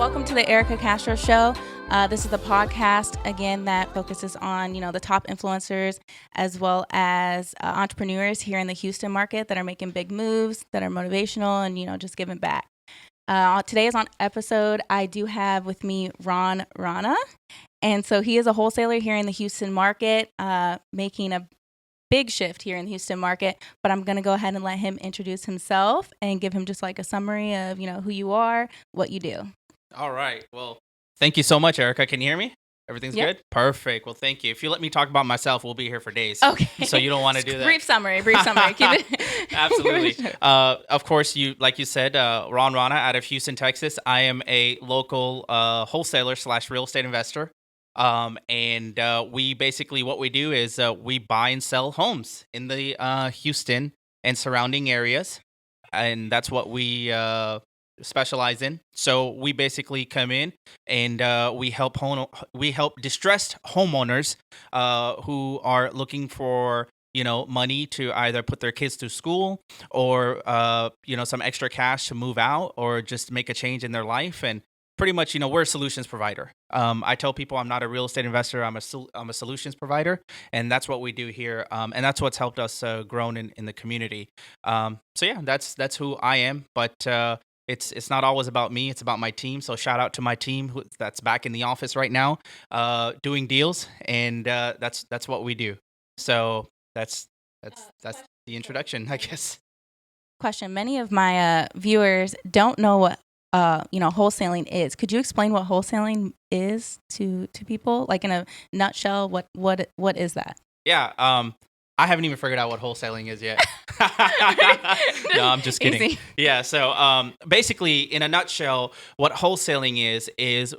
welcome to the Erica Castro Show. This is the podcast, again, that focuses on, the top influencers as well as entrepreneurs here in the Houston market that are making big moves, that are motivational and, just giving back. Today is on episode, I do have with me Ron Rana. And so he is a wholesaler here in the Houston market, making a big shift here in the Houston market. But I'm going to go ahead and let him introduce himself and give him just like a summary of, who you are, what you do. All right. Well, thank you so much, Erica. Can you hear me? Everything's good? Perfect. Well, thank you. If you let me talk about myself, we'll be here for days. Okay. So you don't want to do that. Brief summary. Keep it. Absolutely. Of course, like you said, Ron Rana out of Houston, Texas. I am a local wholesaler / real estate investor. And we basically, what we do is we buy and sell homes in the Houston and surrounding areas. And that's what we specialize in. So we basically come in and we help distressed homeowners who are looking for money to either put their kids to school or some extra cash to move out or just make a change in their life. And pretty much, we're a solutions provider. I tell people I'm not a real estate investor. I'm a solutions provider, and that's what we do here. And that's what's helped us grow in the community. So yeah, that's who I am. But it's not always about me. It's about my team. So shout out to my team that's back in the office right now, doing deals, and that's what we do. So that's the introduction, I guess. Question: many of my viewers don't know what wholesaling is. Could you explain what wholesaling is to people, like in a nutshell? What is that? Yeah. I haven't even figured out what wholesaling is yet. No, I'm just kidding. Easy. Yeah. So basically, in a nutshell, what wholesaling is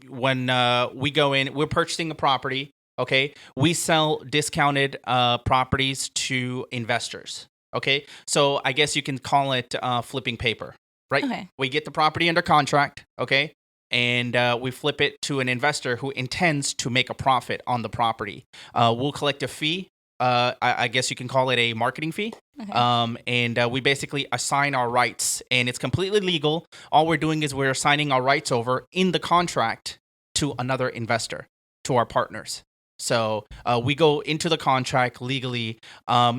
when we go in, we're purchasing a property. Okay. We sell discounted properties to investors. Okay. So I guess you can call it flipping paper, right? Okay. We get the property under contract. Okay. And we flip it to an investor who intends to make a profit on the property. We'll collect a fee. I guess you can call it a marketing fee. Okay. And we basically assign our rights, and it's completely legal. All we're doing is we're assigning our rights over in the contract to another investor, to our partners. So we go into the contract legally.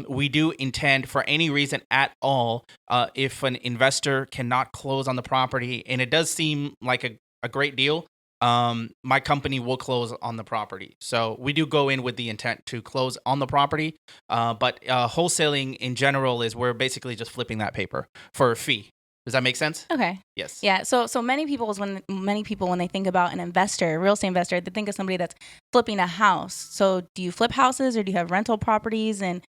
We do intend, for any reason at all, if an investor cannot close on the property, and it does seem like a great deal, my company will close on the property. So we do go in with the intent to close on the property. But wholesaling in general is we're basically just flipping that paper for a fee. Does that make sense? Okay. Yes. Yeah. So many people when they think about an investor, a real estate investor, they think of somebody that's flipping a house. So do you flip houses or do you have rental properties? And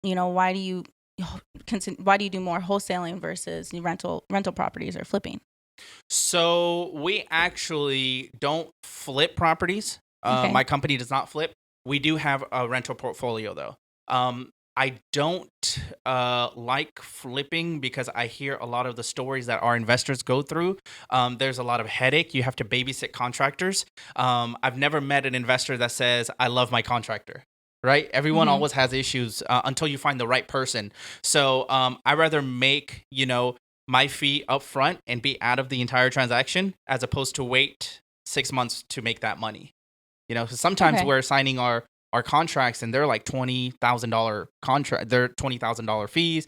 why do you do more wholesaling versus rental properties or flipping? So we actually don't flip properties. Okay. My company does not flip. We do have a rental portfolio, though. I don't like flipping because I hear a lot of the stories that our investors go through. There's a lot of headache. You have to babysit contractors. I've never met an investor that says, I love my contractor. Right? Everyone always has issues until you find the right person. So I rather make, my fee up front and be out of the entire transaction as opposed to wait 6 months to make that money. So sometimes we're signing our contracts and they're like $20,000 contract. They're $20,000 fees.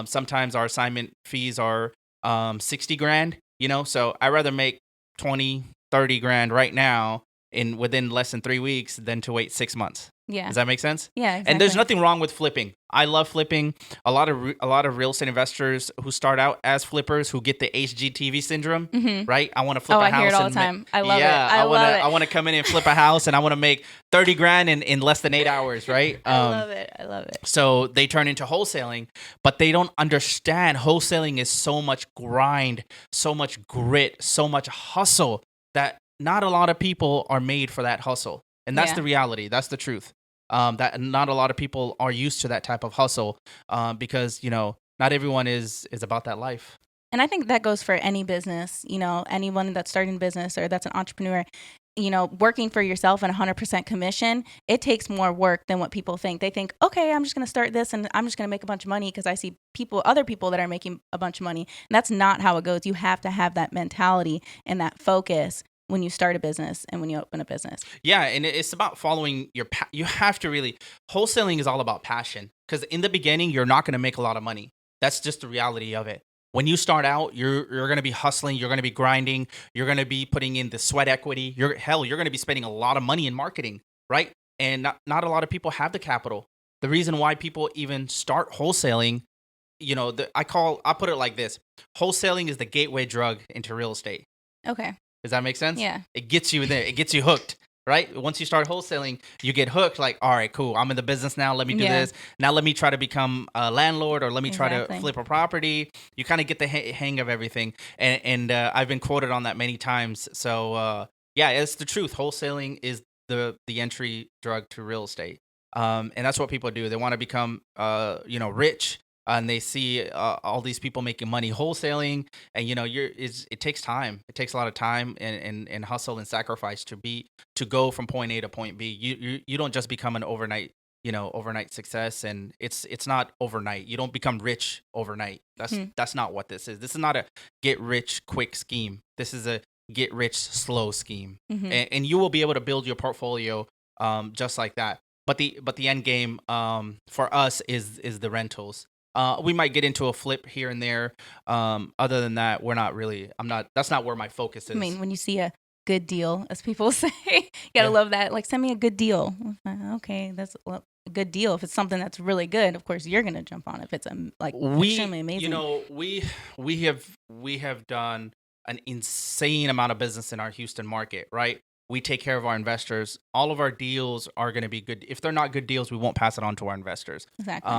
Sometimes our assignment fees are $60,000, so I rather make 20, 30 grand right now within less than 3 weeks than to wait 6 months. Yeah. Does that make sense? Yeah, exactly. And there's nothing wrong with flipping. I love flipping. A lot of real estate investors who start out as flippers who get the HGTV syndrome, right? I want to flip a house. I hear it all the time. I love it. I want to come in and flip a house, and I want to make 30 grand in less than 8 hours, right? I love it. So they turn into wholesaling, but they don't understand wholesaling is so much grind, so much grit, so much hustle that not a lot of people are made for that hustle. And that's the reality. That's the truth. That not a lot of people are used to that type of hustle because, not everyone is about that life. And I think that goes for any business, anyone that's starting a business or that's an entrepreneur. working for yourself and 100% commission, it takes more work than what people think. They think, okay, I'm just going to start this and I'm just going to make a bunch of money because I see other people that are making a bunch of money. And that's not how it goes. You have to have that mentality and that focus when you start a business and when you open a business. Yeah, and it's about following you have to really, wholesaling is all about passion, because in the beginning, you're not going to make a lot of money. That's just the reality of it. When you start out, you're going to be hustling, you're going to be grinding, you're going to be putting in the sweat equity. You're going to be spending a lot of money in marketing, right? And not a lot of people have the capital. The reason why people even start wholesaling, I put it like this: wholesaling is the gateway drug into real estate. Okay. Does that make sense? Yeah. It gets you there. It gets you hooked, right? Once you start wholesaling, you get hooked. Like, all right, cool. I'm in the business now. Let me do this. Now let me try to become a landlord, or let me try to flip a property. You kind of get the hang of everything. And I've been quoted on that many times. So, it's the truth. Wholesaling is the entry drug to real estate. And that's what people do. They want to become, rich. And they see all these people making money wholesaling, and it takes time. It takes a lot of time and hustle and sacrifice to go from point A to point B. You don't just become an overnight success, and it's not overnight. You don't become rich overnight. That's not what this is. This is not a get rich quick scheme. This is a get rich slow scheme, and you will be able to build your portfolio just like that. But the end game for us is the rentals. We might get into a flip here and there. Other than that, that's not where my focus is. I mean, when you see a good deal, as people say, you gotta love that. Like, send me a good deal. Okay, that's a good deal. If it's something that's really good, of course you're gonna jump on it. If it's extremely amazing. We have done an insane amount of business in our Houston market, right? We take care of our investors. All of our deals are going to be good. If they're not good deals, we won't pass it on to our investors. Exactly.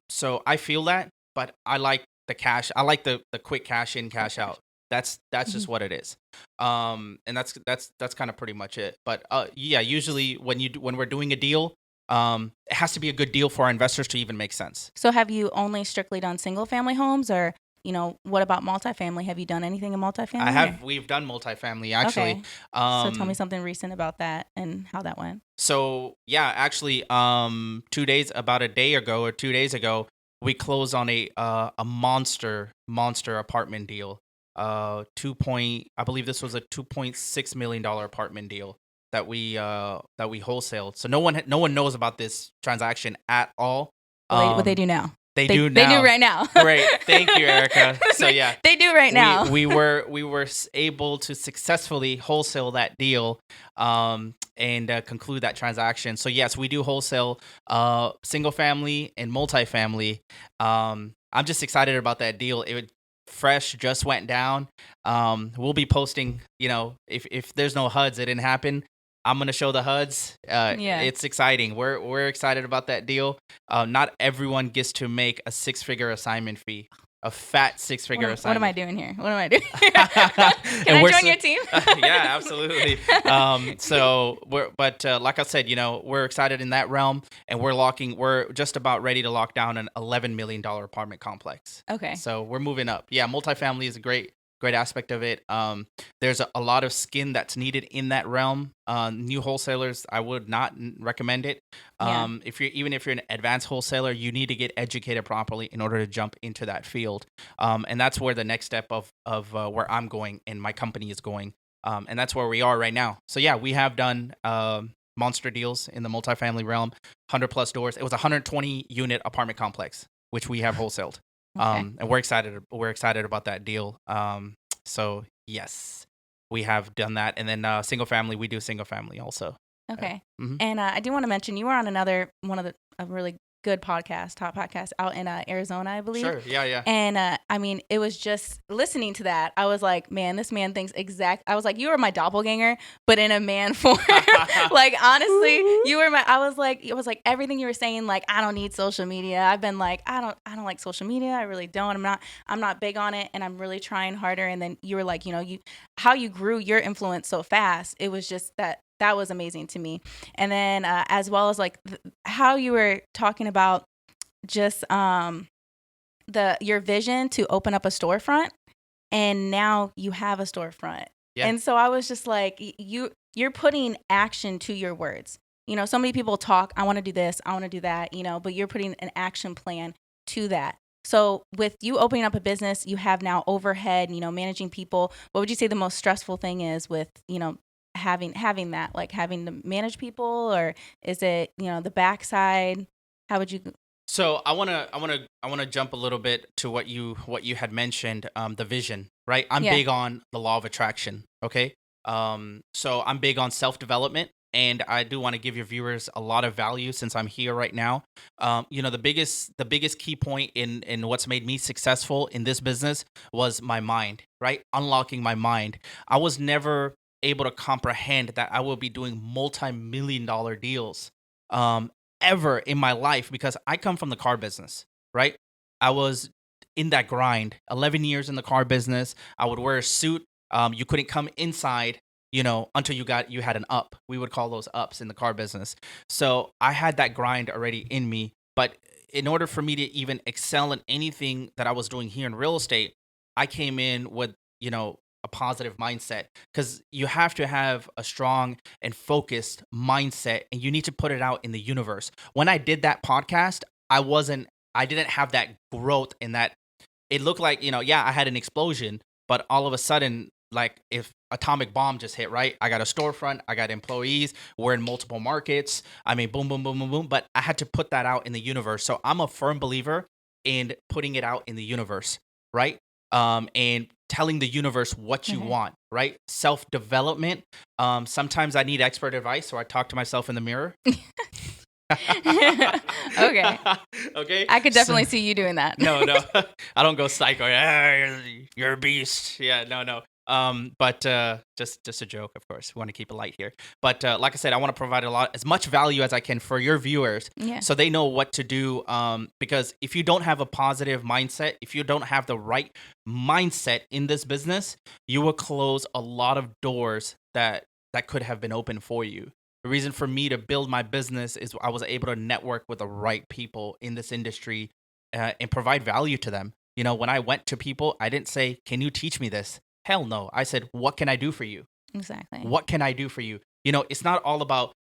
So I feel that, but I like the cash. I like the quick cash in, cash out. That's just what it is. And that's kind of pretty much it. But usually when we're doing a deal, it has to be a good deal for our investors to even make sense. So have you only strictly done single family homes, or what about multifamily? Have you done anything in multifamily? We've done multifamily, actually. Okay. So tell me something recent about that and how that went. So, actually, about a day ago or 2 days ago, we closed on a monster apartment deal. I believe this was a $2.6 million apartment deal that we wholesaled. So no one knows about this transaction at all. What they do now? They do now. They do right now. Great. Thank you, Erica. So they do right now. We were able to successfully wholesale that deal and conclude that transaction. So yes, we do wholesale single family and multifamily. I'm just excited about that deal. Fresh just went down. We'll be posting, if there's no HUDs, it didn't happen. I'm going to show the HUDs. It's exciting. We're excited about that deal. Not everyone gets to make a 6-figure assignment fee, a fat 6-figure assignment. What am I doing here? What am I doing? Can I join your team? Yeah, absolutely. Like I said, we're excited in that realm, and we're just about ready to lock down an $11 million apartment complex. Okay. So we're moving up. Yeah, multifamily is a great aspect of it. There's a lot of skin that's needed in that realm. New wholesalers, I would not recommend it. If you're an advanced wholesaler, you need to get educated properly in order to jump into that field. And that's where the next step of where I'm going and my company is going. And that's where we are right now. So yeah, we have done monster deals in the multifamily realm, 100 plus doors. It was a 120 unit apartment complex, which we have wholesaled. Okay. And we're excited about that deal. So yes, we have done that. And then single family, we do single family also. Okay. And I do want to mention you were on one of a really good top podcast out in Arizona, I believe. Sure. Yeah. And I mean, it was just listening to that. I was like, man, this man thinks I was like, you were my doppelganger, but in a man form. Like, honestly, I was like everything you were saying. Like, I don't need social media. I've been like, I don't like social media. I really don't. I'm not big on it, and I'm really trying harder. And then you were like, how you grew your influence so fast. It was just that was amazing to me. And then as well as like how you were talking about just your vision to open up a storefront, and now you have a storefront. Yeah. And so I was just like, you're putting action to your words. So many people talk, I want to do this, I want to do that, but you're putting an action plan to that. So with you opening up a business, you have now overhead, managing people. What would you say the most stressful thing is with, having that, like having to manage people, or is it, the backside? How would you? So I wanna jump a little bit to what you had mentioned, the vision, right? I'm Yeah. big on the law of attraction. Okay. So I'm big on self development, and I do want to give your viewers a lot of value since I'm here right now. The biggest key point in what's made me successful in this business was my mind, right? Unlocking my mind. I was never able to comprehend that I will be doing multi-million-dollar deals. Um, Ever in my life, because I come from the car business, right? I was in that grind, 11 years in the car business. I would wear a suit. You couldn't come inside, until you had an up. We would call those ups in the car business. So I had that grind already in me. But in order for me to even excel in anything that I was doing here in real estate, I came in with, a positive mindset, because you have to have a strong and focused mindset, and you need to put it out in the universe. When I did that podcast, I didn't have that growth in that. It looked like, yeah, I had an explosion, but all of a sudden, like if atomic bomb just hit, right? I got a storefront, I got employees, we're in multiple markets. I mean, boom, boom, boom, boom, boom. But I had to put that out in the universe. So I'm a firm believer in putting it out in the universe, right? And telling the universe what you want, right? Self development. Sometimes I need expert advice, so I talk to myself in the mirror. Okay. Okay. I could definitely see you doing that. No, I don't go psycho. You're a beast. Yeah, no. But just a joke, of course. We want to keep it light here. But like I said, I want to provide as much value as I can for your viewers, Yeah. so they know what to do. Because if you don't have a positive mindset, if you don't have the right mindset in this business, you will close a lot of doors that could have been open for you. The reason for me to build my business is I was able to network with the right people in this industry, and provide value to them. When I went to people, I didn't say, "Can you teach me this?" Hell no. I said, "What can I do for you? Exactly. What can I do for you?" It's not all about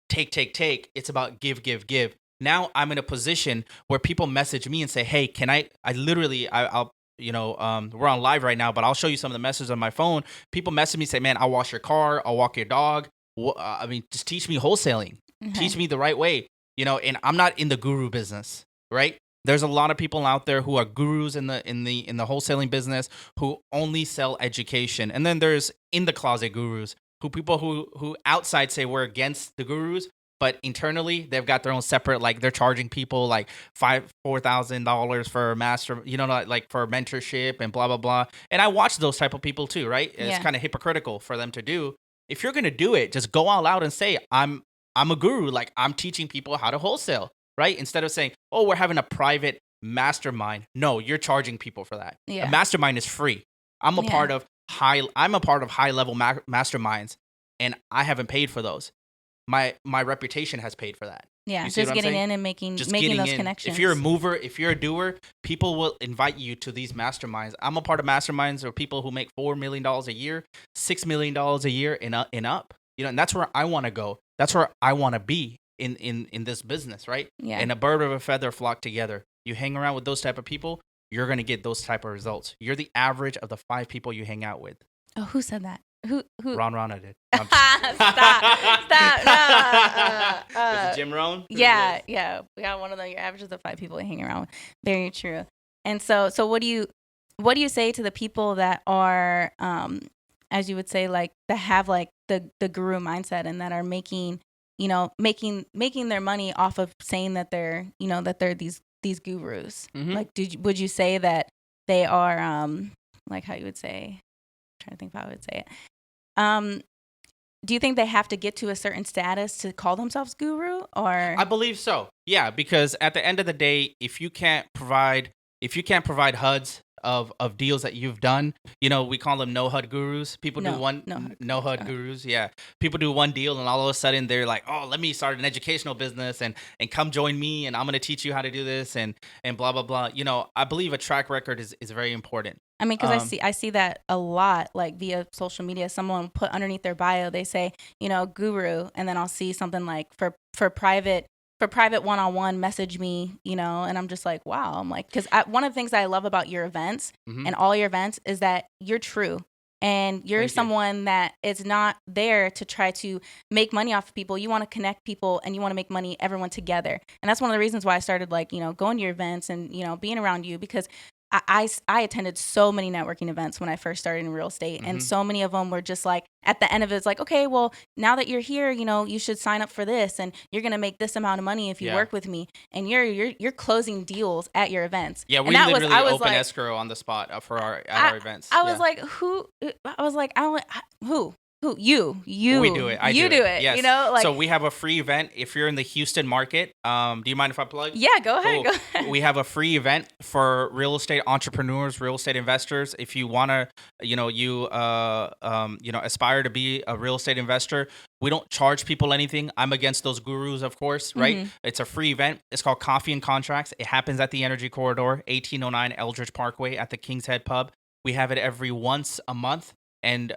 take, take, take. It's about give, give, give. Now I'm in a position where people message me and say, "Hey, can I literally, I'll, we're on live right now, but I'll show you some of the messages on my phone." People message me, say, "Man, I'll wash your car. I'll walk your dog. I mean, just teach me wholesaling. Teach me the right way." And I'm not in the guru business, right? There's a lot of people out there who are gurus in the wholesaling business, who only sell education. And then there's in the closet gurus, who outside say we're against the gurus, but internally they've got their own separate, like they're charging people like $4,000 for a master, like for mentorship and blah blah blah. And I watch those type of people too, right? It's kind of hypocritical for them to do. If you're gonna do it, just go all out and say, I'm a guru, like I'm teaching people how to wholesale, right? Instead of saying, "Oh, we're having a private mastermind." No, you're charging people for that. Yeah. A mastermind is free. I'm a part of high level masterminds, and I haven't paid for those. My reputation has paid for that. Yeah, You see just what I'm getting saying? in and making Just making getting those in. connections. If you're a mover, if you're a doer, people will invite you to these masterminds. I'm a part of masterminds of people who make $4 million a year, $6 million a year and up. And that's where I want to go. That's where I want to be in this business, right? Yeah. And a bird of a feather flock together. You hang around with those type of people, you're going to get those type of results. You're the average of the 5 people you hang out with. Oh, who said that? Who? Ron Rana did. Stop. Was it Jim Rohn? Yeah. We got one of them. Your average of the 5 people you hang around with. Very true. And so what do you say to the people that are, as you would say, like that have like the guru mindset and that are making their money off of saying that they're these gurus? Mm-hmm. Like, would you say that they are like how you would say? I'm trying to think how I would say it. Do you think they have to get to a certain status to call themselves guru, or? I believe so. Yeah, because at the end of the day, if you can't provide HUDs of deals that you've done, we call them no HUD gurus. People do one no HUD gurus. Yeah, people do one deal and all of a sudden they're like, "Oh, let me start an educational business and come join me and I'm going to teach you how to do this and blah blah blah." I believe a track record is very important. I mean, because I see that a lot, like via social media. Someone put underneath their bio, they say, guru, and then I'll see something like for private one-on-one, message me, and I'm just like, wow. I'm like, because one of the things that I love about your events Hmm. and all your events is that you're true. And you're Thank you. someone that is not there to try to make money off of people. You want to connect people and you want to make money, everyone together. And that's one of the reasons why I started going to your events and, being around you, because I attended so many networking events when I first started in real estate. And Hmm. so many of them were just like, at the end of it, it's like, okay, well, now that you're here, you should sign up for this and you're going to make this amount of money if you Yeah. work with me. And you're closing deals at your events. Yeah, And we that was, literally I was open like, escrow on the spot for our events. I was Yeah. like, who, you We do it. I you do do it. it, Yes. like, So we have a free event if you're in the Houston market. Do you mind if I plug? yeah, go ahead. Cool. Go ahead. We have a free event for real estate entrepreneurs, real estate investors. If you want to, aspire to be a real estate investor, we don't charge people anything. I'm against those gurus, of course, right? Mhm. It's a free event. It's called Coffee and Contracts. It happens at the Energy Corridor, 1809 Eldridge Parkway at the King's Head Pub. We have it every once a month. And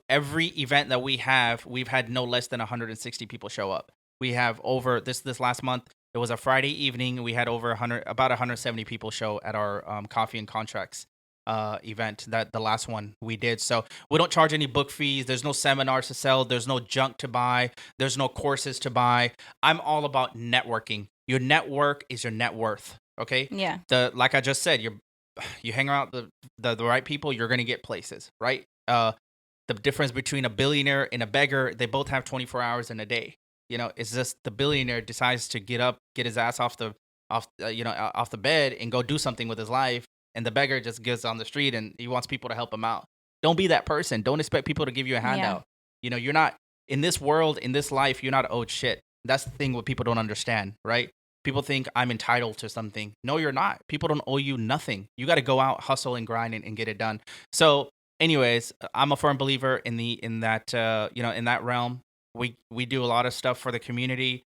every event that we've had no less than 160 people show up. We have over this last month. It was a Friday evening. We had about 170 people show at our Coffee and Contracts event. That the last one we did. So we don't charge any book fees. There's no seminars to sell. There's no junk to buy. There's no courses to buy. I'm all about networking. Your network is your net worth. Okay. Yeah. Like I just said, you hang around the right people, you're gonna get places, right? The difference between a billionaire and a beggar, they both have 24 hours in a day. It's just the billionaire decides to get up, get his ass off the bed and go do something with his life, and the beggar just gets on the street and he wants people to help him out. Don't be that person. Don't expect people to give you a handout. You're not in this world, in this life, you're not owed shit. That's the thing what people don't understand, right? People think I'm entitled to something. No, you're not. People don't owe you nothing. You got to go out, hustle, and grind and get it done. So, anyways, I'm a firm believer in that realm. We do a lot of stuff for the community.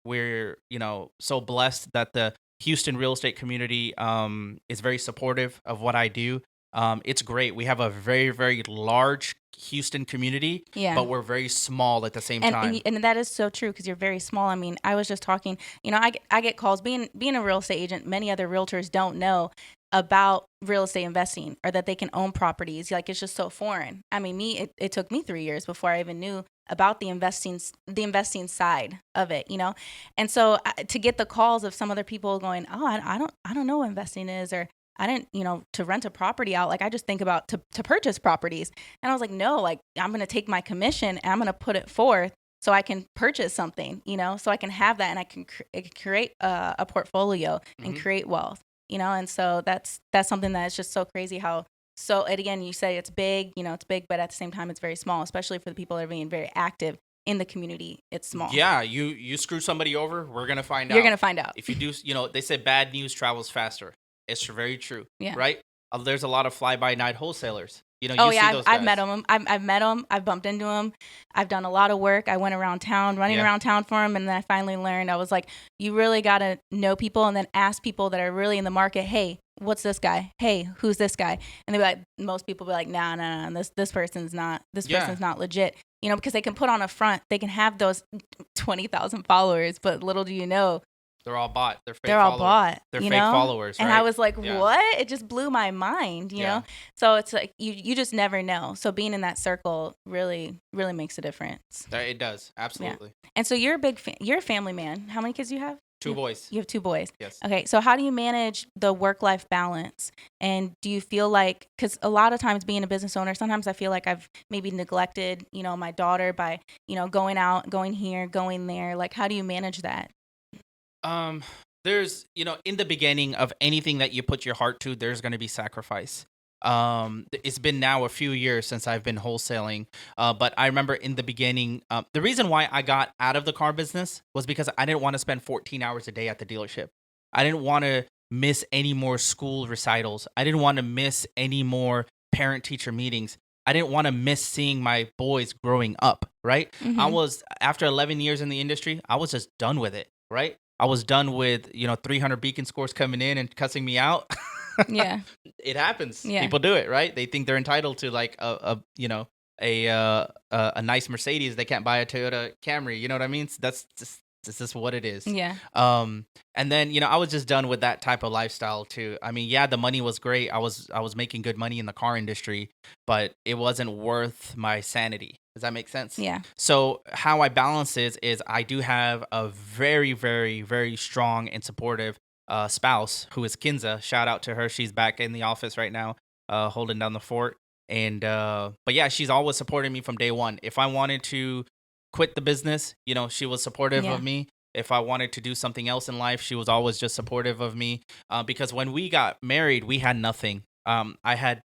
We're so blessed that the Houston real estate community is very supportive of what I do. It's great. We have a very, very large Houston community, Yeah. but we're very small at the same time. And that is so true, because you're very small. I mean, I was just talking, I get calls being a real estate agent. Many other realtors don't know about real estate investing, or that they can own properties. Like, it's just so foreign. I mean, it took me 3 years before I even knew about the investing side of it, And so to get the calls of some other people going, oh, I don't know what investing is, or I didn't, to rent a property out. Like, I just think about to purchase properties. And I was like, no, like, I'm going to take my commission and I'm going to put it forth so I can purchase something, so I can have that, and I can create a portfolio and create wealth, And so that's something that is just so crazy how, and again, you say it's big, it's big, but at the same time, it's very small, especially for the people that are being very active in the community. It's small. Yeah, you screw somebody over, we're going to find out. You're going to find out. If you do, they say bad news travels faster. It's very true. Yeah. Right? There's a lot of fly-by-night wholesalers. You see those guys. I've met them. I've met them. I've bumped into them. I've done a lot of work. I went around town, running around town for them, and then I finally learned. I was like, you really got to know people, and then ask people that are really in the market, hey, what's this guy? Hey, who's this guy? And they'd be like, most people be like, nah, this person's not legit. Because they can put on a front, they can have those 20,000 followers, but little do you know, they're all bought. They're fake They're all bought. They're fake followers, right? And I was like, what? It just blew my mind, you know? So it's like, you just never know. So being in that circle really, really makes a difference. It does. Absolutely. Yeah. And so you're you're a family man. How many kids do you have? 2 boys. You have 2 boys. Yes. Okay. So how do you manage the work-life balance? And do you feel like, because a lot of times being a business owner, sometimes I feel like I've maybe neglected, my daughter by, going out, going here, going there. Like, how do you manage that? There's, in the beginning of anything that you put your heart to, there's going to be sacrifice. It's been now a few years since I've been wholesaling. But I remember in the beginning, the reason why I got out of the car business was because I didn't want to spend 14 hours a day at the dealership. I didn't want to miss any more school recitals. I didn't want to miss any more parent-teacher meetings. I didn't want to miss seeing my boys growing up, right? After 11 years in the industry, I was just done with it, right? I was done with, 300 beacon scores coming in and cussing me out. Yeah. It happens. Yeah. People do it, right? They think they're entitled to like a nice Mercedes. They can't buy a Toyota Camry. You know what I mean? So that's just what it is. Yeah. And then I was just done with that type of lifestyle too. I mean, yeah, the money was great. I was making good money in the car industry, but it wasn't worth my sanity. Does that make sense? Yeah. So how I balance is I do have a very, very, very strong and supportive spouse who is Kinza. Shout out to her. She's back in the office right now, holding down the fort. And but yeah, she's always supporting me from day one. If I wanted to quit the business, she was supportive Yeah. of me. If I wanted to do something else in life, she was always just supportive of me. Because when we got married, we had nothing. I had,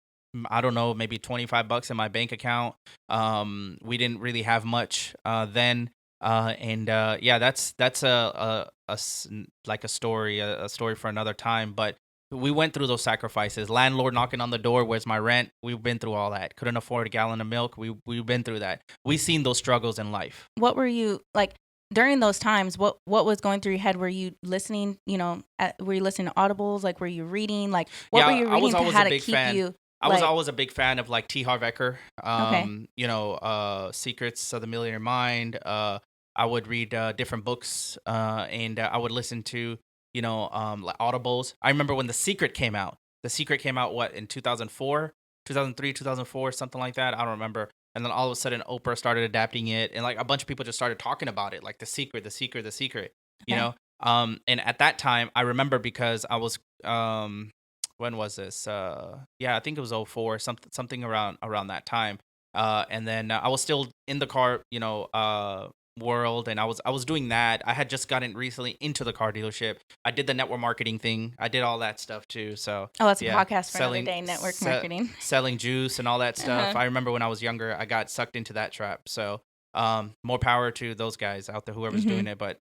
I don't know, maybe $25 in my bank account. We didn't really have much then. And yeah, that's like a story for another time. But we went through those sacrifices. Landlord knocking on the door, where's my rent? We've been through all that. Couldn't afford a gallon of milk. We've been through that. We've seen those struggles in life. What were you like during those times? What was going through your head? Were you listening? Were you listening to audibles? Like, were you reading? Like, what were you reading to how to keep you? I was always a big fan of like T. Harv Eker. Okay. Secrets of the Millionaire Mind. I would read different books, and I would listen to like audibles. I remember when The Secret came out. The Secret came out what, in 2004, 2003, 2004, something like that. I don't remember. And then all of a sudden, Oprah started adapting it, and like a bunch of people just started talking about it, like The Secret, The Secret, The Secret. Okay. And at that time, I remember because I was when was this? Yeah, I think it was '04, something around that time. And then I was still in the car, world, and I was doing that. I had just gotten recently into the car dealership. I did the network marketing thing. I did all that stuff too. So that's yeah, a podcast for another day. Network marketing, selling juice and all that stuff. I remember when I was younger, I got sucked into that trap. So more power to those guys out there, whoever's doing it. But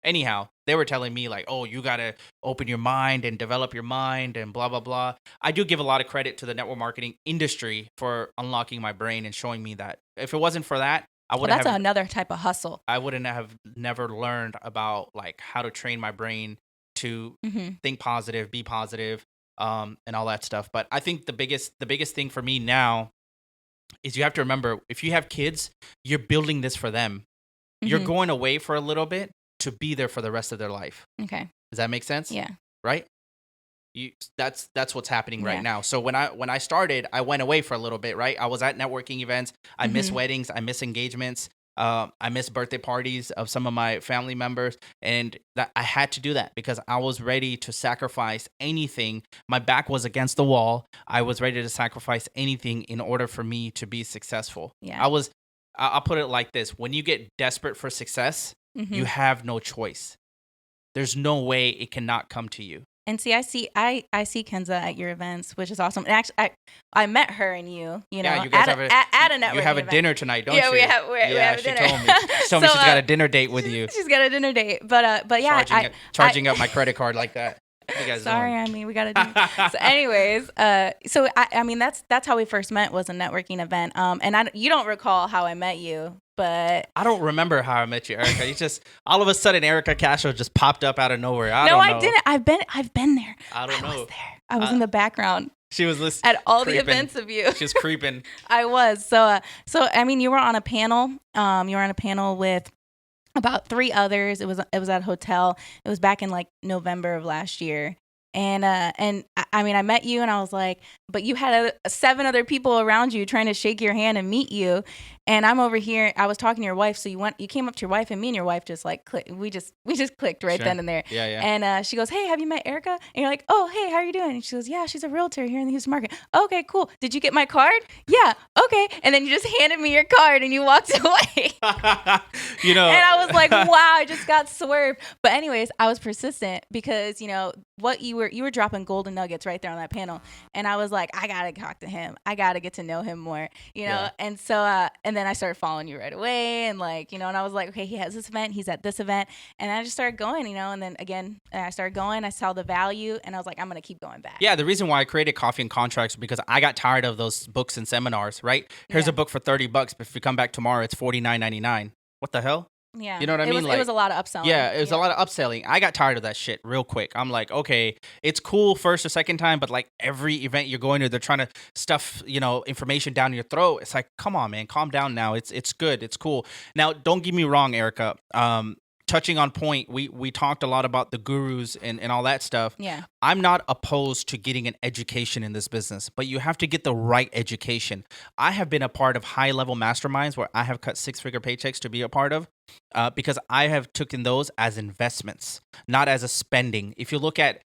anyhow, they were telling me like, oh, you gotta open your mind and develop your mind and blah blah blah. I do give a lot of credit to the network marketing industry for unlocking my brain and showing me that. If it wasn't for that, that's another type of hustle. I wouldn't have never learned about like how to train my brain to think positive, be positive, and all that stuff. But I think the biggest thing for me now is you have to remember, if you have kids, you're building this for them. You're going away for a little bit to be there for the rest of their life. Okay. Does that make sense? Yeah. Right? That's what's happening right now. So when I started, I went away for a little bit, right? I was at networking events. I miss weddings. I miss engagements. I miss birthday parties of some of my family members. And that I had to do that because I was ready to sacrifice anything. My back was against the wall. I was ready to sacrifice anything in order for me to be successful. Yeah. I'll put it like this. When you get desperate for success, you have no choice. There's no way it cannot come to you. And see, I see Kenza at your events, which is awesome. And actually, I met her and you know, yeah, you guys at a networking You have a event. dinner tonight, don't you? Yeah, we have a dinner. She told me. She told me she's got a dinner date with you. She's got a dinner date, but yeah, charging up my credit card like that. What you guys sorry, doing? I mean, we got to do. So, anyways, so I mean, that's how we first met, was a networking event. And you don't recall how I met you, but I don't remember how I met you, Erica. You just all of a sudden, Erica Castro just popped up out of nowhere. I didn't. I've been there. I don't know. I was there. I was in the background. She was listening at all the events of you. She was creeping. I was. So I mean, you were on a panel. You were on a panel with about 3 others. It was at a hotel. It was back in like November of last year. And I mean, I met you and I was like, but you had 7 other people around you trying to shake your hand and meet you. And I'm over here. I was talking to your wife. So you came up to your wife, and me and your wife just like clicked. We just clicked right then and there. Yeah, yeah. And she goes, "Hey, have you met Erica?" And you're like, "Oh, hey, how are you doing?" And she goes, "Yeah, she's a realtor here in the Houston market." "Okay, cool. Did you get my card?" "Yeah." "Okay." And then you just handed me your card and you walked away. You know. And I was like, wow, I just got swerved. But anyways, I was persistent because, you know, what you were dropping golden nuggets right there on that panel. And I was like, I got to talk to him. I got to get to know him more, you know? Yeah. And so, and then I started following you right away. And like, you know, and I was like, okay, he has this event. He's at this event. And I just started going, you know, and then again, I started going, I saw the value, and I was like, I'm going to keep going back. Yeah. The reason why I created Coffee and Contracts was because I got tired of those books and seminars, right? Here's a book for $30, but if you come back tomorrow, it's $49.99. What the hell? Yeah. You know what I mean? It was a lot of upselling. Yeah, it was a lot of upselling. I got tired of that shit real quick. I'm like, okay, it's cool first or second time, but like every event you're going to, they're trying to stuff, information down your throat. It's like, come on, man, calm down now. It's good. It's cool. Now, don't get me wrong, Erica. Touching on point, we talked a lot about the gurus and all that stuff. Yeah. I'm not opposed to getting an education in this business, but you have to get the right education. I have been a part of high-level masterminds where I have cut six-figure paychecks to be a part of, because I have taken those as investments, not as a spending. If you look at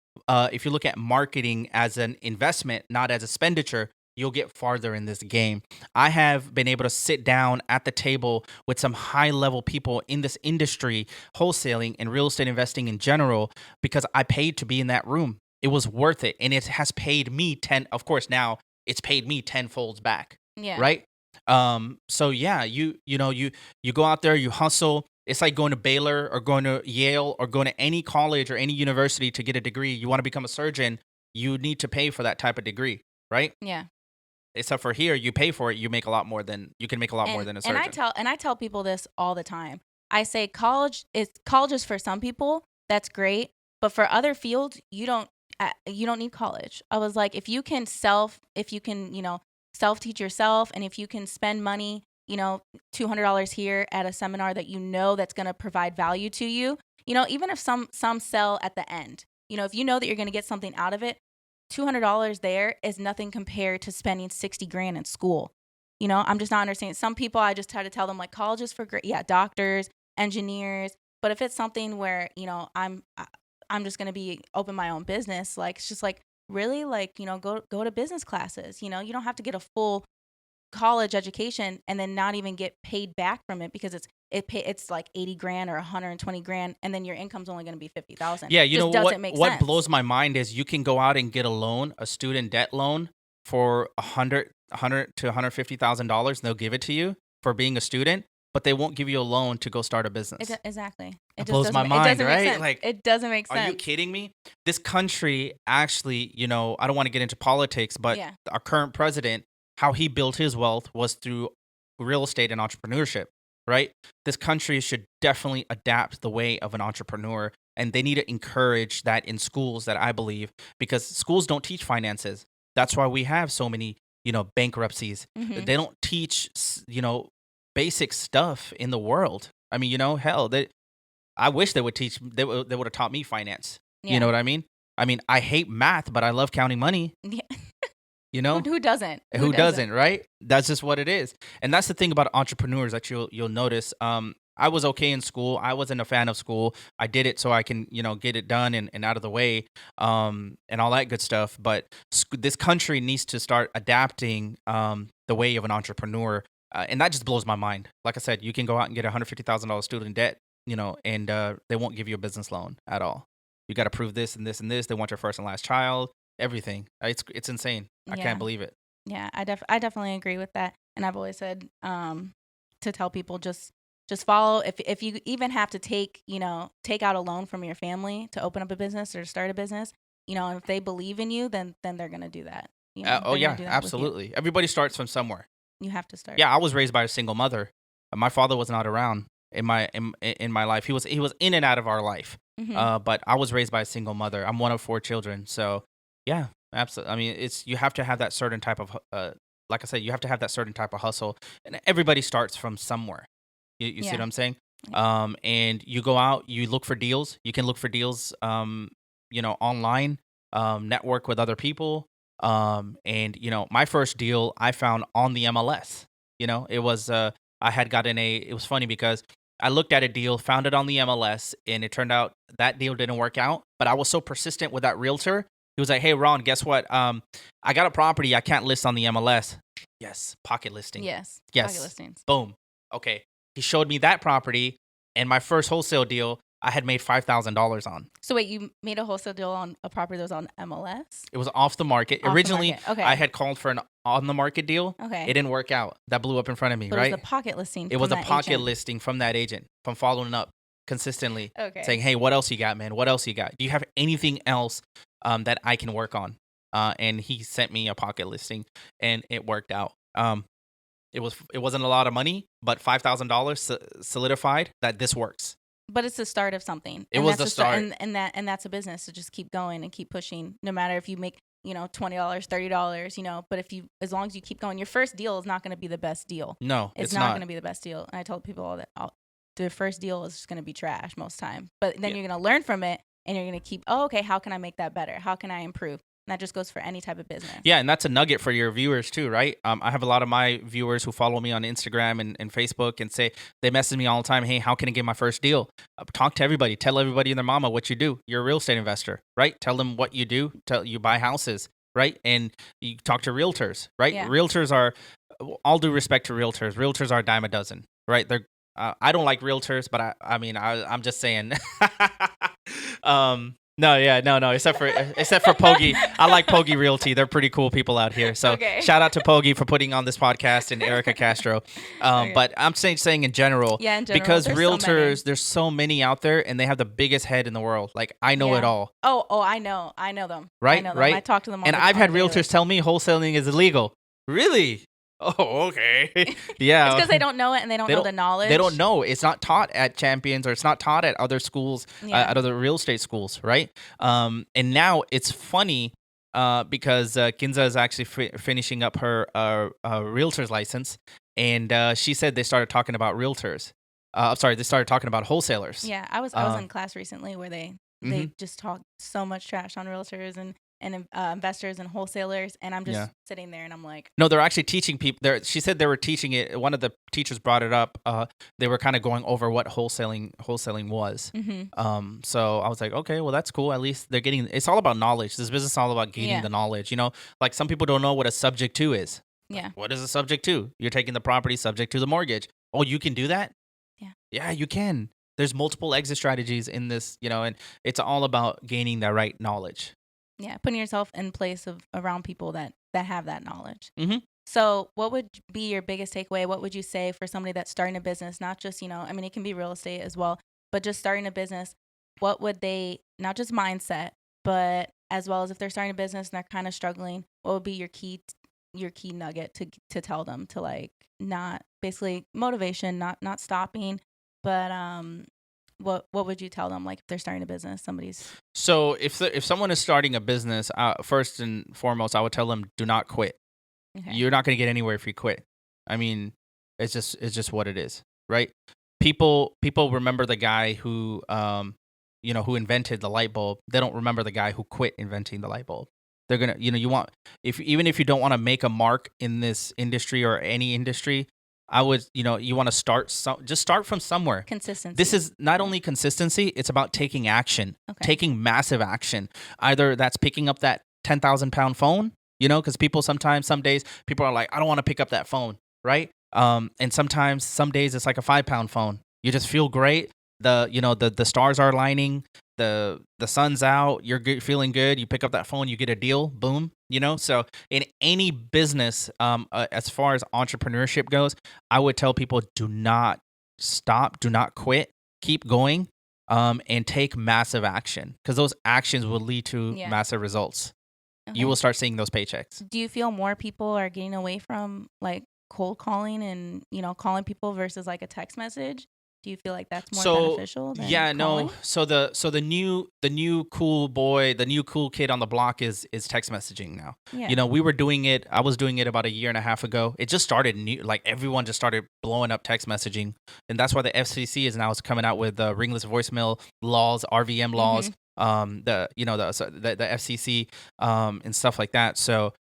marketing as an investment, not as a expenditure, you'll get farther in this game. I have been able to sit down at the table with some high-level people in this industry, wholesaling and real estate investing in general, because I paid to be in that room. It was worth it, and it has paid me 10. Of course, now it's paid me tenfolds back. Yeah. Right. So yeah, you go out there, you hustle. It's like going to Baylor or going to Yale or going to any college or any university to get a degree. You want to become a surgeon, you need to pay for that type of degree, right? Yeah. Except for here, you pay for it, you can make a lot more than a surgeon. And I tell people this all the time. I say college is for some people, that's great, but for other fields, you don't need college. I was like, if you can self teach yourself, and if you can spend money, $200 here at a seminar that that's going to provide value to you, even if some sell at the end, if you know that you're going to get something out of it, $200 there is nothing compared to spending $60,000 in school. I'm just not understanding. Some people, I just try to tell them like college is for great, doctors, engineers. But if it's something where, I'm just going to be open my own business, like, it's just like, really, like, go to business classes. You don't have to get a full college education and then not even get paid back from it, because it's like $80,000 or $120,000, and then your income's only going to be $50,000. Yeah, what sense. blows my mind is you can go out and get a student debt loan for $100 to $150,000, and they'll give it to you for being a student, but they won't give you a loan to go start a business. Exactly. It blows my mind, right? Like, it doesn't make sense. Are you kidding me? This country actually, I don't want to get into politics, but our current president, how he built his wealth was through real estate and entrepreneurship, right? This country should definitely adapt the way of an entrepreneur, and they need to encourage that in schools, that I believe, because schools don't teach finances. That's why we have so many, bankruptcies. Mm-hmm. They don't teach, basic stuff in the world. I mean, hell, I wish they would teach. They would have taught me finance. Yeah. You know what I mean? I mean, I hate math, but I love counting money. Yeah. Who doesn't? Who doesn't, right? That's just what it is. And that's the thing about entrepreneurs that you'll notice. I was okay in school. I wasn't a fan of school. I did it so I can, get it done and out of the way, and all that good stuff. But this country needs to start adapting the way of an entrepreneur. And that just blows my mind. Like I said, you can go out and get a $150,000 student debt, and they won't give you a business loan at all. You got to prove this and this and this. They want your first and last child, everything. It's insane. I can't believe it. Yeah, I definitely agree with that. And I've always said to tell people just follow. If you even have to take out a loan from your family to open up a business or to start a business, and if they believe in you, then they're gonna do that. Absolutely. Everybody starts from somewhere. You have to start. Yeah, I was raised by a single mother. My father was not around in my life. He was in and out of our life. Mm-hmm. But I was raised by a single mother. I'm one of 4 children. So yeah, absolutely. I mean, you have to have that certain type of like I said, you have to have that certain type of hustle, and everybody starts from somewhere. You see what I'm saying? Yeah. And you go out, you look for deals. You can look for deals, online, network with other people. And my first deal I found on the MLS. It was I had gotten it was funny because I looked at a deal, found it on the MLS, and it turned out that deal didn't work out. But I was so persistent with that realtor. He was like, "Hey, Ron, guess what? I got a property I can't list on the MLS." Yes, pocket listing. Yes. Pocket listings. Boom. Okay. He showed me that property, and my first wholesale deal I had made $5,000 on. So wait, you made a wholesale deal on a property that was on MLS? It was off the market. Originally, the market. Okay. I had called for an on the market deal. Okay. It didn't work out. That blew up in front of me, but right? It was a pocket listing. It was a pocket listing from that agent, from following up consistently, saying, "Hey, what else you got, man? What else you got? Do you have anything else that I can work on?" And he sent me a pocket listing, and it worked out. it wasn't a lot of money, but $5,000 solidified that this works. But it's the start of something. It was the start. And that's a business to just keep going and keep pushing, no matter if you make, $20, $30, but as long as you keep going, your first deal is not going to be the best deal. No, it's not going to be the best deal. And I told people all that the first deal is just going to be trash most time, but then you're going to learn from it and you're going to keep, okay, how can I make that better? How can I improve? And that just goes for any type of business. Yeah, and that's a nugget for your viewers too, right? I have a lot of my viewers who follow me on Instagram and Facebook and they message me all the time, hey, how can I get my first deal? Talk to everybody. Tell everybody and their mama what you do. You're a real estate investor, right? Tell them what you do. You buy houses, right? And you talk to realtors, right? Yeah. Realtors are, all due respect to realtors are a dime a dozen, right? They're I don't like realtors, but I'm just saying. No, except for Pogi. I like Pogi Realty. They're pretty cool people out here. So Shout out to Pogi for putting on this podcast and Erica Castro. But I'm saying in general, because realtors, there's so many out there and they have the biggest head in the world. Like I know it all. Oh, I know them. Right, I know them. right. I talk to them all and the I've time. had realtors tell me wholesaling is illegal. Really? Oh, okay. Yeah. It's because they don't know it and they don't know the knowledge. They don't know. It's not taught at Champions or it's not taught at other schools, at other real estate schools, right? And now it's funny because Ginza is actually finishing up her realtor's license. And she said they started talking about realtors. They started talking about wholesalers. Yeah, I was in class recently where they just talked so much trash on realtors and investors and wholesalers, and I'm just sitting there and I'm like, no, they're actually teaching people. She said they were teaching it. One of the teachers brought it up. They were kind of going over what wholesaling was. Mm-hmm. So I was like, okay, well that's cool. At least they're getting. It's all about knowledge. This business is all about gaining the knowledge. Like some people don't know what a subject to is. Yeah. Like, what is a subject to? You're taking the property subject to the mortgage. Oh, you can do that? Yeah. Yeah, you can. There's multiple exit strategies in this, and it's all about gaining that right knowledge. Yeah, putting yourself in place around people that have that knowledge. Mm-hmm. So what would be your biggest takeaway? What would you say for somebody that's starting a business, not just, it can be real estate as well, but just starting a business? What would they, not just mindset, but as well as if they're starting a business and they're kind of struggling, what would be your key nugget to tell them to like not basically motivation, not stopping, but what would you tell them, like if they're starting a business, So if someone is starting a business, first and foremost, I would tell them, do not quit. Okay. You're not going to get anywhere if you quit. I mean, it's just what it is, right? People remember the guy who who invented the light bulb. They don't remember the guy who quit inventing the light bulb. They're gonna, even if you don't want to make a mark in this industry or any industry, I would, you want to just start from somewhere. Consistency. This is not only consistency, it's about taking action, taking massive action. Either that's picking up that 10,000 pound phone, because some days people are like, I don't want to pick up that phone, right? And sometimes, some days it's like a 5 pound phone. You just feel great. The stars are aligning, the sun's out, you're feeling good. You pick up that phone, you get a deal, boom. So in any business, as far as entrepreneurship goes, I would tell people, do not stop, do not quit, keep going, and take massive action, because those actions will lead to massive results. Okay. You will start seeing those paychecks. Do you feel more people are getting away from like cold calling and calling people versus like a text message? Do you feel like that's more beneficial than calling? No. So the new cool boy, the new cool kid on the block is text messaging now. Yeah. We were doing it. I was doing it about a year and a half ago. It just started new. Like everyone just started blowing up text messaging, and that's why the FCC is now coming out with ringless voicemail laws, RVM laws. Mm-hmm. The FCC and stuff like that. So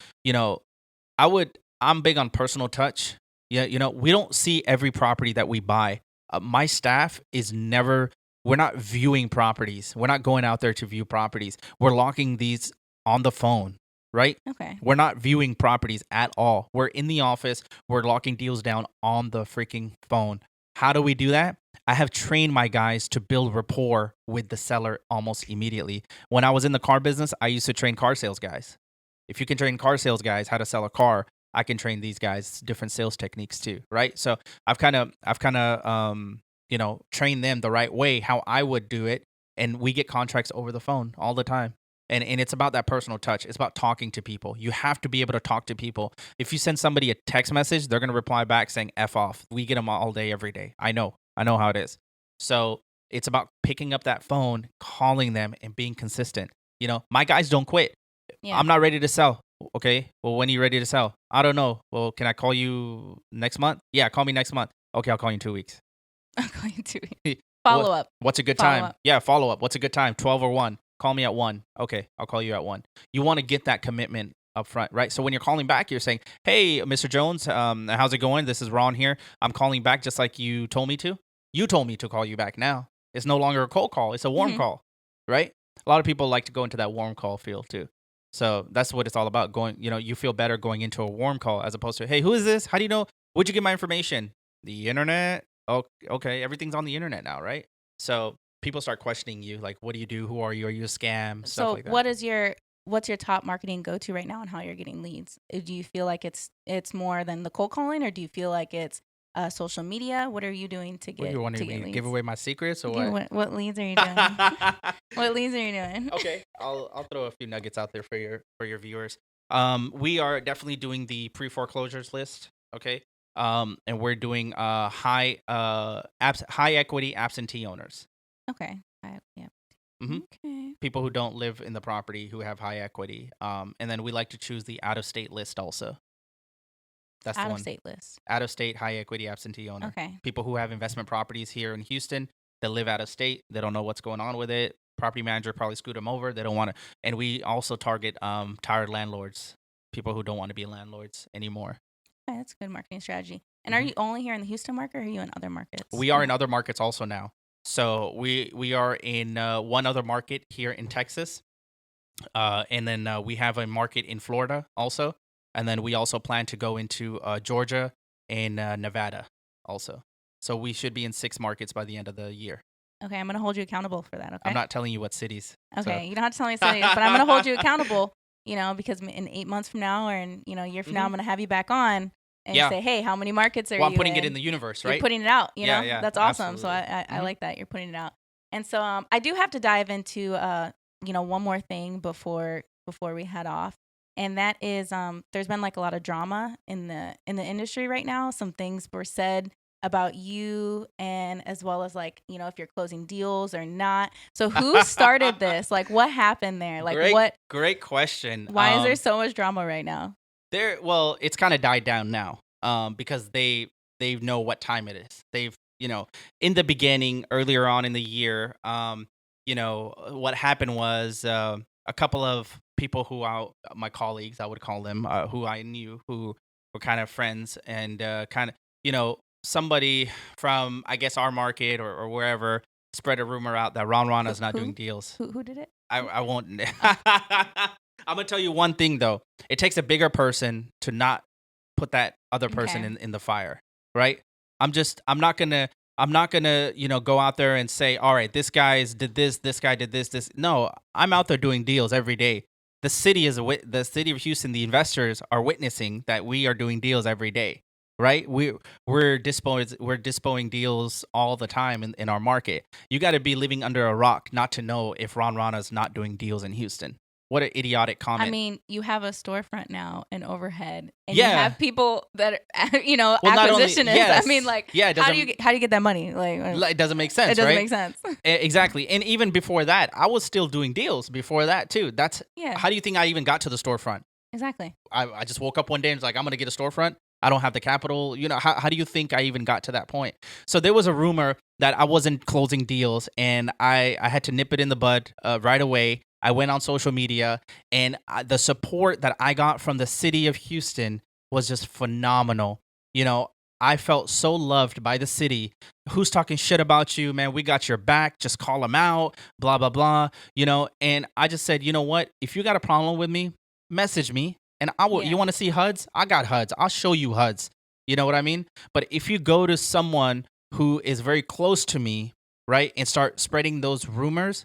I'm big on personal touch. Yeah. We don't see every property that we buy. My staff we're not viewing properties. We're not going out there to view properties. We're locking these on the phone, right? Okay. We're not viewing properties at all. We're in the office. We're locking deals down on the freaking phone. How do we do that? I have trained my guys to build rapport with the seller almost immediately. When I was in the car business, I used to train car sales guys. If you can train car sales guys how to sell a car, I can train these guys different sales techniques too, right? So I've kind of trained them the right way, how I would do it, and we get contracts over the phone all the time. And it's about that personal touch. It's about talking to people. You have to be able to talk to people. If you send somebody a text message, they're going to reply back saying F off. We get them all day, every day. I know how it is. So it's about picking up that phone, calling them, and being consistent. My guys don't quit. Yeah. I'm not ready to sell. Okay. Well, when are you ready to sell? I don't know. Well, can I call you next month? Yeah, call me next month. Okay, I'll call you in 2 weeks. I'll call you in 2 weeks. Follow up. What's a good Follow time? up. Yeah, follow up. What's a good time? 12 or 1. Call me at 1. Okay, I'll call you at 1. You want to get that commitment up front, right? So when you're calling back, you're saying, hey, Mr. Jones, how's it going? This is Ron here. I'm calling back just like you told me to. You told me to call you back now. It's no longer a cold call. It's a warm call, right? A lot of people like to go into that warm call feel too. So that's what it's all about. You feel better going into a warm call as opposed to, hey, who is this? How do you know? Where'd you get my information? The internet? Oh, okay. Everything's on the internet now, right? So people start questioning you, like, what do you do? Who are you? Are you a scam? Stuff like that. What's your top marketing go-to right now and how you're getting leads? Do you feel like it's more than the cold calling, or do you feel like it's social media? What are you doing to get leads? Give away my secrets or what? What leads are you doing? What leads are you doing? Okay, I'll throw a few nuggets out there for your viewers. We are definitely doing the pre-foreclosures list. Okay, and we're doing high equity absentee owners. Okay. Yeah. Okay. People who don't live in the property who have high equity. And then we like to choose the out-of-state list also. That's the one. Out-of-state list. Out-of-state high equity absentee owner. Okay. People who have investment properties here in Houston that live out of state. They don't know what's going on with it. Property manager probably screwed them over. They don't want to. And we also target tired landlords, people who don't want to be landlords anymore. Okay, that's a good marketing strategy. And are you only here in the Houston market, or are you in other markets? We are in other markets also now. So we are in one other market here in Texas. And then we have a market in Florida also. And then we also plan to go into Georgia and Nevada also. So we should be in 6 markets by the end of the year. Okay, I'm going to hold you accountable for that, okay? I'm not telling you what cities. Okay, you don't have to tell me cities, but I'm going to hold you accountable, because in 8 months from now or in, a year from now, I'm going to have you back on and say, hey, how many markets are you in? Well, I'm putting it in the universe, right? You're putting it out, Yeah, That's awesome. absolutely. So I like that. You're putting it out. And so I do have to dive into, one more thing before we head off. And that is, there's been like a lot of drama in the industry right now. Some things were said about you, and as well as like, if you're closing deals or not. So who started this? Like, what happened there? Like, Great question. Why is there so much drama right now? Well, it's kind of died down now, because they know what time it is. They've, in the beginning, earlier on in the year, what happened was a couple of people my colleagues, I would call them, who I knew, who were kind of friends, and kind of, somebody from, I guess, our market or wherever spread a rumor out that Ron Rana is not doing deals. Who did it? I won't. I'm going to tell you one thing, though. It takes a bigger person to not put that other person in the fire, right? I'm not going to, go out there and say, all right, this guy did this guy did this. No, I'm out there doing deals every day. The city of Houston, the investors are witnessing that we are doing deals every day, right? We're disposing deals all the time in our market. You got to be living under a rock not to know if Ron Rana is not doing deals in Houston. What an idiotic comment. I mean, you have a storefront now in overhead, and you have people that acquisitionists. Yes. I mean, like, how do you get that money? Like, it doesn't make sense. It doesn't right? make sense. Exactly. And even before that, I was still doing deals before that too. How do you think I even got to the storefront? Exactly. I just woke up one day and was like, I'm going to get a storefront. I don't have the capital. How do you think I even got to that point? So there was a rumor that I wasn't closing deals, and I had to nip it in the bud right away. I went on social media, and the support that I got from the city of Houston was just phenomenal. I felt so loved by the city. Who's talking shit about you, man? We got your back. Just call them out, blah, blah, blah. And I just said, you know what? If you got a problem with me, message me. And I will. You want to see HUDs? I got HUDs. I'll show you HUDs. You know what I mean? But if you go to someone who is very close to me, right, and start spreading those rumors,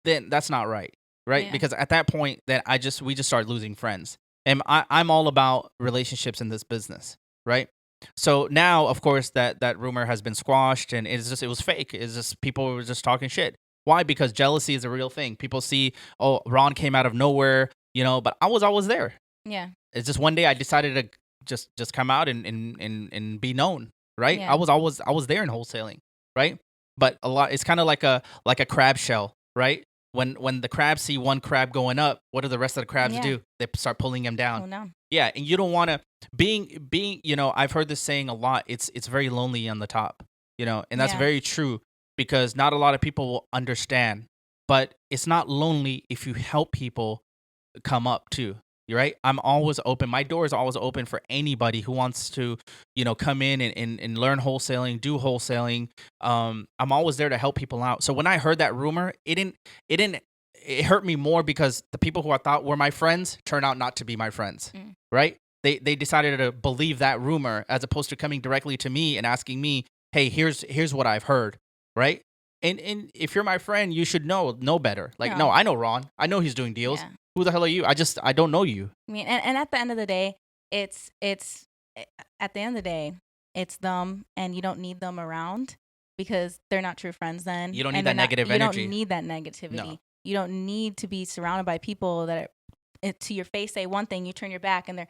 then that's not right. Right. Yeah. Because at that point, then we just start losing friends. And I'm all about relationships in this business. Right. So now, of course, that rumor has been squashed, and it was fake. It's just people were just talking shit. Why? Because jealousy is a real thing. People see, oh, Ron came out of nowhere, but I was always there. Yeah. It's just one day I decided to just come out and be known, right? Yeah. I was there in wholesaling, right? But it's kind of like a crab shell, right? When the crabs see one crab going up, what do the rest of the crabs do? They start pulling him down. Oh no. Yeah, and you don't want to being, I've heard this saying a lot. It's very lonely on the top, and that's very true because not a lot of people will understand. But it's not lonely if you help people come up too. You're right. I'm always open. My door is always open for anybody who wants to, come in and learn wholesaling, do wholesaling. I'm always there to help people out. So when I heard that rumor, it hurt me more because the people who I thought were my friends turned out not to be my friends. Right? They decided to believe that rumor as opposed to coming directly to me and asking me, "Hey, here's what I've heard." Right? And if you're my friend, you should know better. Like, no, I know Ron. I know he's doing deals. Yeah. Who the hell are you? I don't know you. I mean, and at the end of the day, it's at the end of the day, it's them, and you don't need them around because they're not true friends. Then you don't need that negative energy. You don't need that negativity. No. You don't need to be surrounded by people that to your face say one thing, you turn your back, and they're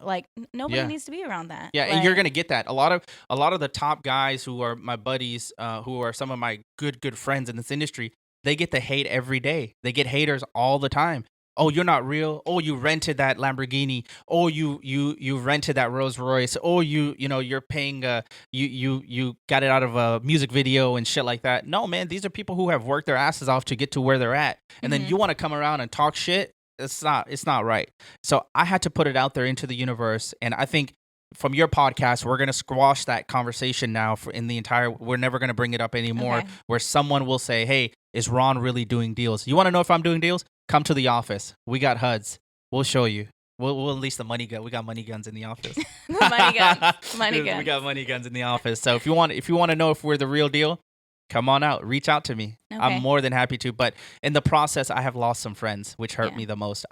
like, nobody needs to be around that. Yeah, and you're gonna get that. A lot of the top guys who are my buddies, who are some of my good friends in this industry, they get the hate every day. They get haters all the time. Oh, you're not real. Oh, you rented that Lamborghini. Oh, you rented that Rolls Royce. Oh, you're paying you got it out of a music video and shit like that. No, man, these are people who have worked their asses off to get to where they're at. And then you want to come around and talk shit. It's not right. So I had to put it out there into the universe, and I think from your podcast, we're gonna squash that conversation now we're never gonna bring it up anymore. Okay. Where someone will say, "Hey, is Ron really doing deals? You want to know if I'm doing deals? Come to the office. We got HUDs. We'll show you. We'll unleash the money gun. We got money guns in the office. Money guns. We got money guns in the office. So if you want to know if we're the real deal, come on out. Reach out to me. Okay. I'm more than happy to. But in the process, I have lost some friends, which hurt me the most.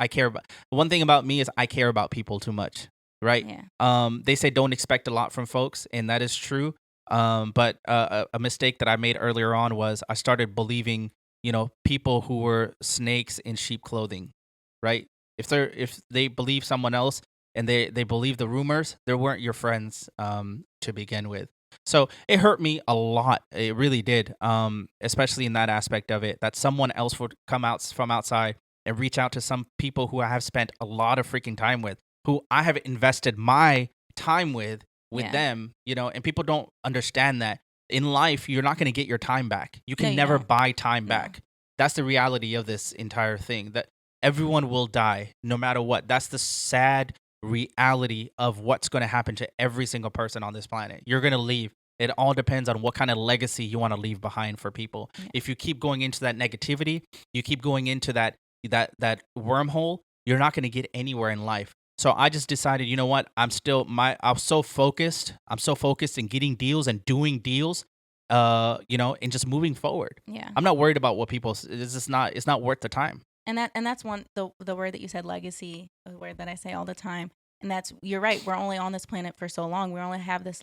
One thing about me is I care about people too much. Right? Yeah. They say don't expect a lot from folks, and that is true. But a mistake that I made earlier on was I started believing, people who were snakes in sheep clothing, right? If they believe someone else and they believe the rumors, they weren't your friends to begin with. So it hurt me a lot. It really did, especially in that aspect of it, that someone else would come out from outside and reach out to some people who I have spent a lot of freaking time with, who I have invested my time with them, and people don't understand that. In life, you're not going to get your time back. You can never buy time back. That's the reality of this entire thing, that everyone will die no matter what. That's the sad reality of what's going to happen to every single person on this planet. You're going to leave. It all depends on what kind of legacy you want to leave behind for people. Yeah. If you keep going into that negativity, you keep going into that wormhole, you're not going to get anywhere in life. So I just decided, you know what? I'm so focused. I'm so focused in getting deals and doing deals, and just moving forward. Yeah. I'm not worried about what people. It's not worth the time. And that's the word that you said, legacy, a word that I say all the time. And you're right. We're only on this planet for so long. We only have this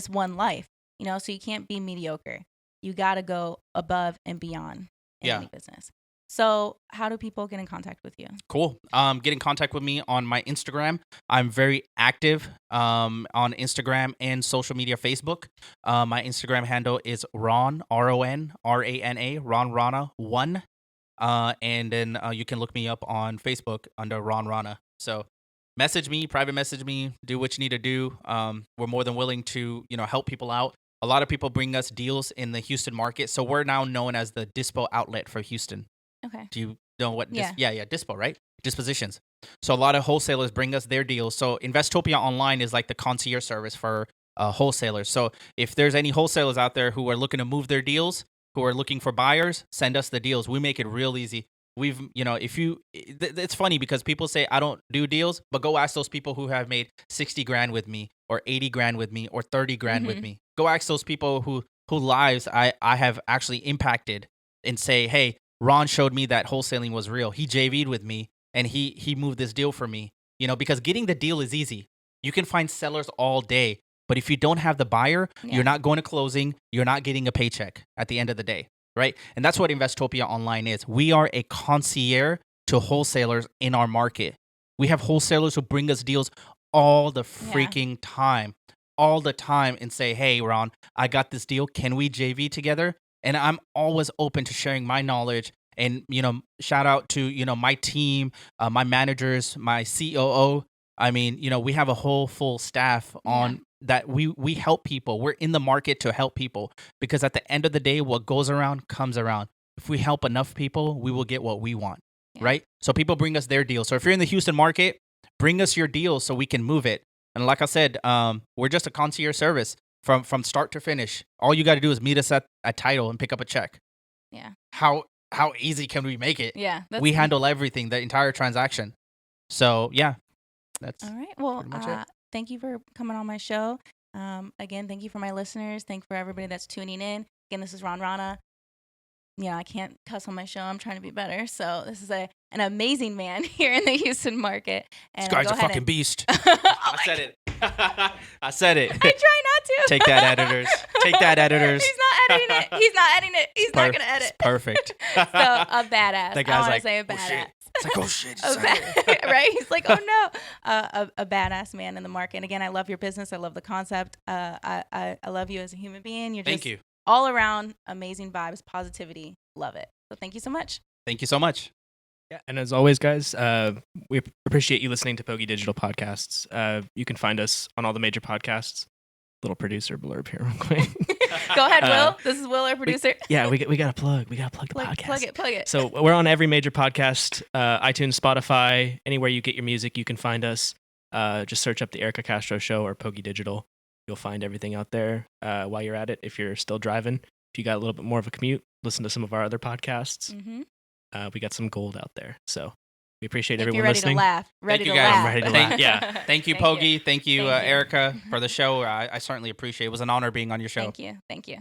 one life, so you can't be mediocre. You got to go above and beyond in any business. So how do people get in contact with you? Cool. Get in contact with me on my Instagram. I'm very active on Instagram and social media, Facebook. My Instagram handle is Ron, RON, Ron Rana 1. And then you can look me up on Facebook under Ron Rana. So private message me, do what you need to do. We're more than willing to, help people out. A lot of people bring us deals in the Houston market. So we're now known as the Dispo outlet for Houston. Okay. Do you know what? Dispo, right? Dispositions. So a lot of wholesalers bring us their deals. So Investopia Online is like the concierge service for wholesalers. So if there's any wholesalers out there who are looking to move their deals, who are looking for buyers, send us the deals. We make it real easy. It's funny because people say I don't do deals, but go ask those people who have made 60 grand with me or 80 grand with me or 30 grand with me. Go ask those people who lives I have actually impacted and say, hey, Ron showed me that wholesaling was real. He JV'd with me and he moved this deal for me. Because getting the deal is easy. You can find sellers all day, but if you don't have the buyer, you're not going to closing. You're not getting a paycheck at the end of the day, right? And that's what Investopia Online is. We are a concierge to wholesalers in our market. We have wholesalers who bring us deals all the freaking time, all the time, and say, hey, Ron, I got this deal. Can we JV together? And I'm always open to sharing my knowledge. And, shout out to, my team, my managers, my COO. I mean, we have a whole full staff on that. We help people. We're in the market to help people, because at the end of the day, what goes around comes around. If we help enough people, we will get what we want, right? So people bring us their deals. So if you're in the Houston market, bring us your deals so we can move it. And like I said, we're just a concierge service from start to finish. All you got to do is meet us at a title and pick up a check. Yeah. How easy can we make it? Yeah. We handle everything, the entire transaction. So yeah, that's all right. Well, pretty much it. Thank you for coming on my show. Again, thank you for my listeners. Thank you for everybody that's tuning in. Again, this is Ron Rana. I can't cuss on my show. I'm trying to be better. So this is an amazing man here in the Houston market. And this guy's a fucking beast. I said it. I said it. I try not to. Take that, editors. Take that, editors. He's not editing it. He's not editing it. He's not going to edit. It's perfect. So a badass. That guy's I want like, to say a oh, badass. shit. It's like, oh shit. Right? He's like, oh no. A badass man in the market. And again, I love your business. I love the concept. I love you as a human being. You're just Thank you. All around amazing vibes, positivity. Love it. So thank you so much. Thank you so much. Yeah, and as always, guys, we appreciate you listening to Pogi Digital Podcasts. You can find us on all the major podcasts. Little producer blurb here real quick. Go ahead, Will. This is Will, our producer. We got to plug. We got to plug the podcast. Plug it. So we're on every major podcast, iTunes, Spotify, anywhere you get your music, you can find us. Just search up the Erica Castro Show or Pogi Digital. You'll find everything out there while you're at it. If you're still driving, if you got a little bit more of a commute, listen to some of our other podcasts. Mm-hmm. We got some gold out there. So we appreciate if everyone you're ready listening. To laugh. Ready Thank you to guys. laugh. Ready to laugh. Yeah. Thank you, Pogi. Thank you, Erica, for the show. I certainly appreciate it. It was an honor being on your show. Thank you.